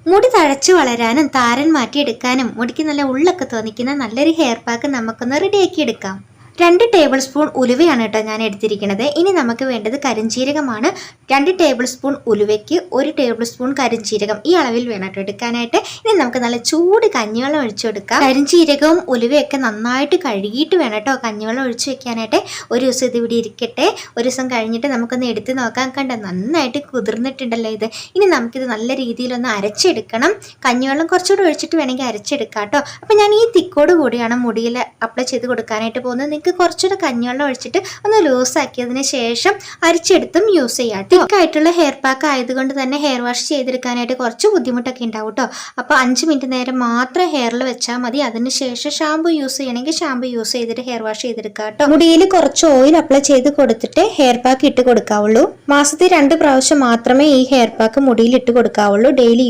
മുടി തഴച്ചു വളരാനും താരൻ മാറ്റിയെടുക്കാനും മുടിക്ക് നല്ല ഉള്ളൊക്കെ തോന്നിക്കുന്ന നല്ലൊരു ഹെയർ പാക്ക് നമുക്കൊന്ന് റെഡിയാക്കി എടുക്കാം. 2 ടേബിൾ സ്പൂൺ ഉലുവയാണ് കേട്ടോ ഞാൻ എടുത്തിരിക്കുന്നത്. ഇനി നമുക്ക് വേണ്ടത് കരിഞ്ജീരകമാണ്. 2 ടേബിൾ സ്പൂൺ ഉലുവയ്ക്ക് 1 ടേബിൾ സ്പൂൺ കരിഞ്ജീരകം, ഈ അളവിൽ വേണം കേട്ടോ എടുക്കാനായിട്ട്. ഇനി നമുക്ക് നല്ല ചൂട് കഞ്ഞിവെള്ളം ഒഴിച്ചു കൊടുക്കാം. കരിഞ്ജീരകവും ഉലുവയൊക്കെ നന്നായിട്ട് കഴുകിയിട്ട് വേണം കേട്ടോ കഞ്ഞിവെള്ളം ഒഴിച്ചു വെക്കാനായിട്ട്. ഒരു ദിവസം ഇത് ഇവിടെ ഇരിക്കട്ടെ. ഒരു ദിവസം കഴിഞ്ഞിട്ട് നമുക്കൊന്ന് എടുത്ത് നോക്കാൻ. കണ്ട നന്നായിട്ട് കുതിർന്നിട്ടുണ്ടല്ലോ ഇത്. ഇനി നമുക്കിത് നല്ല രീതിയിലൊന്ന് അരച്ചെടുക്കണം. കഞ്ഞിവെള്ളം കുറച്ചുകൂടി ഒഴിച്ചിട്ട് വേണമെങ്കിൽ അരച്ചെടുക്കാം കേട്ടോ. അപ്പം ഞാൻ ഈ തിക്കോട് കൂടിയാണ് മുടിയിൽ അപ്ലൈ ചെയ്ത് കൊടുക്കാനായിട്ട് പോകുന്നത്. നിങ്ങൾക്ക് കുറച്ചുകൂടെ കഞ്ഞിവെള്ളം ഒഴിച്ചിട്ട് ഒന്ന് ലൂസാക്കിയതിന് ശേഷം അരിച്ചെടുത്തും യൂസ് ചെയ്യാം. തിക്കായിട്ടുള്ള ഹെയർ പാക്ക് ആയതുകൊണ്ട് തന്നെ ഹെയർ വാഷ് ചെയ്തെടുക്കാനായിട്ട് കുറച്ച് ബുദ്ധിമുട്ടൊക്കെ ഉണ്ടാവും കേട്ടോ. അപ്പോൾ 5 മിനിറ്റ് നേരം മാത്രം ഹെയറിൽ വെച്ചാൽ മതി. അതിനുശേഷം ഷാമ്പു യൂസ് ചെയ്യണമെങ്കിൽ ഷാമ്പു യൂസ് ചെയ്തിട്ട് ഹെയർ വാഷ് ചെയ്തെടുക്കാം കേട്ടോ. മുടിയിൽ കുറച്ച് ഓയിൽ അപ്ലൈ ചെയ്ത് കൊടുത്തിട്ട് ഹെയർ പാക്ക് ഇട്ട് കൊടുക്കാവുള്ളൂ. മാസത്തിൽ 2 പ്രാവശ്യം മാത്രമേ ഈ ഹെയർ പാക്ക് മുടിയിൽ ഇട്ട് കൊടുക്കാവുള്ളൂ. ഡെയിലി